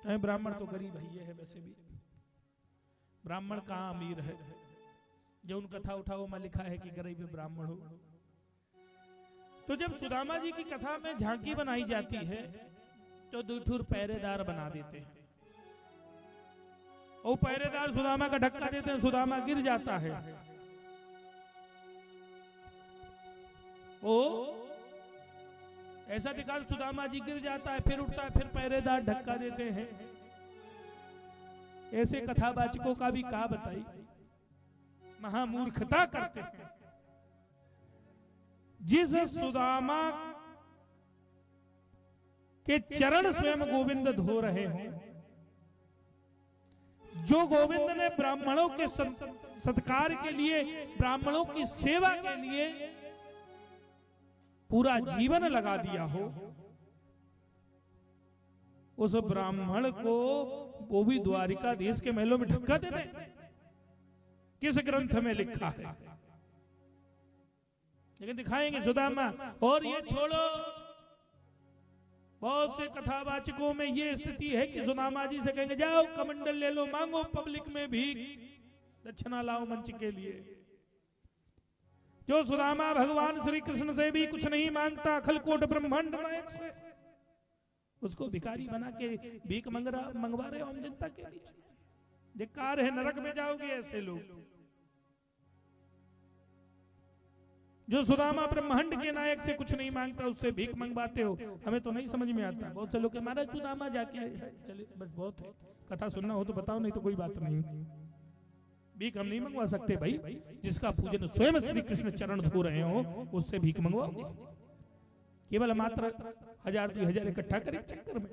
ब्राह्मण तो गरीब ही है, वैसे भी ब्राह्मण कहाँ अमीर है। जो उन कथा उठाओ में लिखा है कि गरीब ब्राह्मण हो। तो जब सुदामा जी की कथा में झांकी बनाई जाती है तो दूठुर पहरेदार बना देते हैं। वो पहरेदार सुदामा का धक्का देते हैं, सुदामा गिर जाता है। वो ऐसा दिखा सुदामा जी गिर जाता है, फिर उठता है, फिर पहरेदार धक्का देते हैं। ऐसे कथावाचकों का भी कहा बताई, महामूर्खता करते हैं। जिस सुदामा के चरण स्वयं गोविंद धो रहे हों, जो गोविंद ने ब्राह्मणों के सत्कार के लिए, ब्राह्मणों की सेवा के लिए पूरा जीवन लगा दिया हो, उस ब्राह्मण को वो भी द्वारिकाधीश के महलों में धक्का दे दे। किस ग्रंथ में लिखा है? लेकिन दिखाएंगे सुदामा। और ये छोड़ो, बहुत से कथावाचकों में ये स्थिति है कि सुदामा जी से कहेंगे जाओ कमंडल ले लो, मांगो पब्लिक में भी दक्षिणा लाओ मंच के लिए। जो सुदामा भगवान श्री कृष्ण से भी कुछ नहीं मांगता, खलकोट ब्रह्मांड नायक से, उसको भिखारी बना के भीख मंगवा रहे हो हम जनता के बीच। धिक्कार है, नरक में जाओगे ऐसे लोग। जो सुदामा ब्रह्मांड के नायक से कुछ नहीं मांगता, उससे भीख मंगवाते हो। हमें तो नहीं समझ में आता। बहुत से लोग महाराज सुदामा जाके चले, बस बहुत है, कथा सुनना हो तो बताओ, नहीं तो कोई बात नहीं। भीख हम नहीं मंगवा सकते भाई। जिसका पूजन स्वयं श्री कृष्ण चरण धो रहे हो, उससे भीख मंगवाओगे? केवल मात्र 1000 2000 इकट्ठा करे चक्कर में।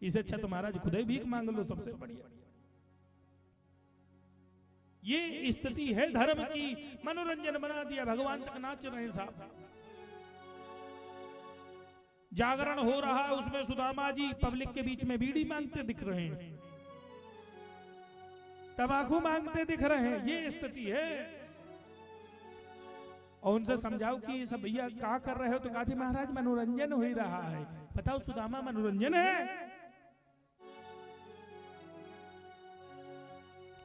इससे अच्छा तो महाराज खुद ही भीख मांग लो, सबसे बढ़िया। ये स्थिति है धर्म की। मनोरंजन बना दिया, भगवान तक नाच रहे हैं साहब। जागरण हो रहा है, उसमें सुदामा जी पब्लिक के बीच में बीड़ी मांगते दिख रहे हैं, तंबाकू मांगते दिख रहे हैं। ये स्थिति है। और उनसे समझाओ कि सब भैया क्या कर रहे हो, तो कहा महाराज मनोरंजन हो ही रहा है। बताओ सुदामा मनोरंजन है?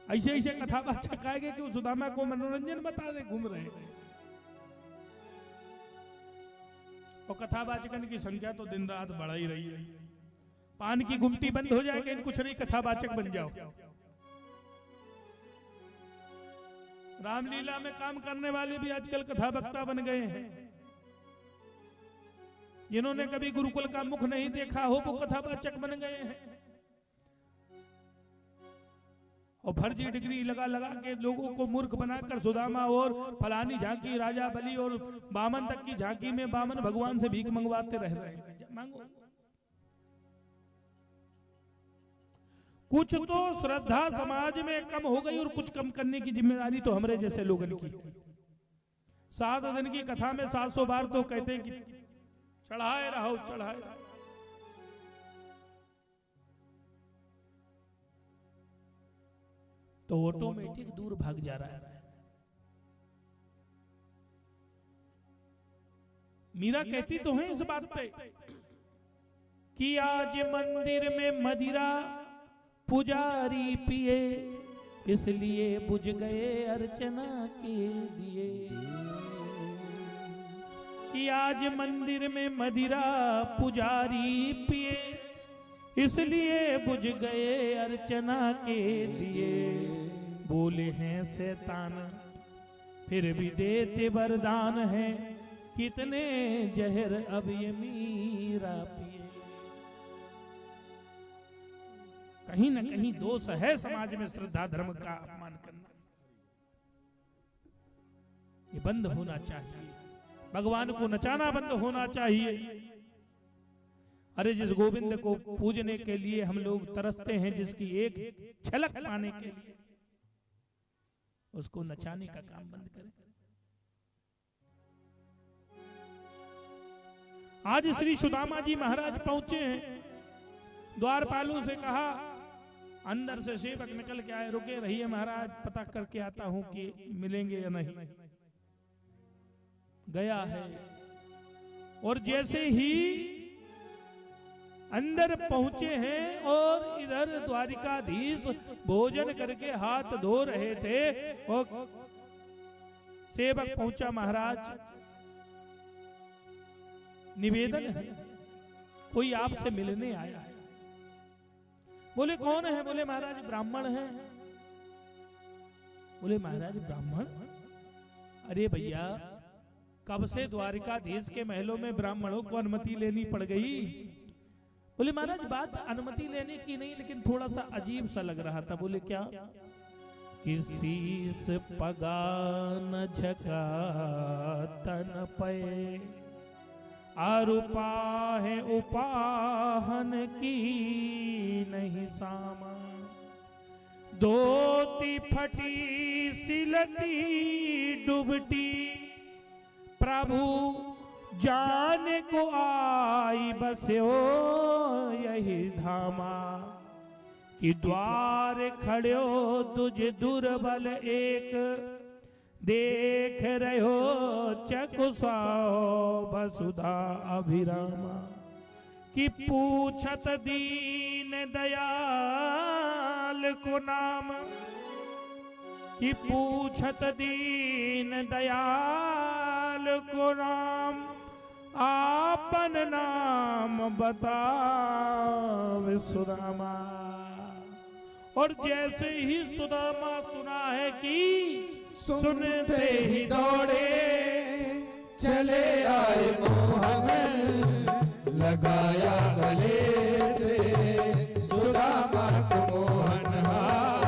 ऐसे ऐसे कथावाचक आएंगे कि सुदामा को मनोरंजन बता दे, घूम रहे हैं। और कथावाचकन की संख्या तो दिन रात बढ़ ही रही है। पान की गुमटी बंद हो जाएगी, कुछ नहीं कथावाचक बन जाओ। रामलीला में काम करने वाले भी आजकल कथावक्ता बन गए हैं। जिन्होंने कभी गुरुकुल का मुख नहीं देखा हो, वो कथावाचक बन गए हैं। और फर्जी डिग्री लगा लगा के लोगों को मूर्ख बनाकर सुदामा और फलानी झांकी, राजा बलि और बामन तक की झांकी में बामन भगवान से भीख मंगवाते रह रहे हैं। मांगो। कुछ तो श्रद्धा समाज में कम हो गई, और कुछ कम करने की जिम्मेदारी तो हमारे जैसे लोगों की। 7 दिन की कथा में 700 बार तो कहते हैं कि चढ़ाए रहो, चढ़ाए रहो। तो ऑटोमेटिक दूर भाग जा रहा है। मीरा कहती तो है इस बात पे कि आज मंदिर में मदिरा पुजारी पिए, इसलिए बुझ गए अर्चना के दिए। कि आज मंदिर में मदिरा पुजारी पिए, इसलिए बुझ गए अर्चना के दिए। बोले हैं शैतान फिर भी देते वरदान है, कितने जहर अब ये मीरा पिए। कहीं न कहीं दोष है समाज में श्रद्धा धर्म का अपमान करना। ये बंद होना चाहिए। भगवान को नचाना बंद होना चाहिए। अरे जिस गोविंद को पूजने के लिए हम लोग तरसते हैं, जिसकी एक झलक पाने के लिए, उसको नचाने का काम बंद करें। आज श्री सुदामा जी महाराज पहुंचे हैं। द्वारपालों से कहा, अंदर से सेवक निकल के आए, रुके रहिए महाराज, पता करके आता हूं कि मिलेंगे या नहीं। गया है, और जैसे ही अंदर पहुंचे हैं और आकर द्वारिकाधीश भोजन करके हाथ धो रहे थे और सेवक पहुंचा, महाराज निवेदन है, कोई आपसे मिलने आया है। बोले कौन है? बोले महाराज ब्राह्मण है। बोले महाराज ब्राह्मण? अरे भैया, कब से द्वारिकाधीश के महलों में ब्राह्मणों को अनुमति लेनी पड़ गई? बोले महाराज बात अनुमति लेने की नहीं, लेकिन थोड़ा सा अजीब सा लग रहा था। बोले क्या? किसी से पगा न झका तन पे, आरुपा है उपाहन की नहीं सामा, धोती फटी सिलती डूबटी, प्रभु जान को आई बस्यो यही धामा, कि द्वार खड़ो तुझ दुर्बल एक, देख रहो चकुसाओ वसुधा अभिरामा, कि पूछत दीन दयाल को नाम, कि पूछत दीन दयाल को नाम, आपन नाम बतावे सुदामा। और जैसे ही सुदामा सुना है कि सुनते ही दौड़े चले आए मोहन, लगाया गले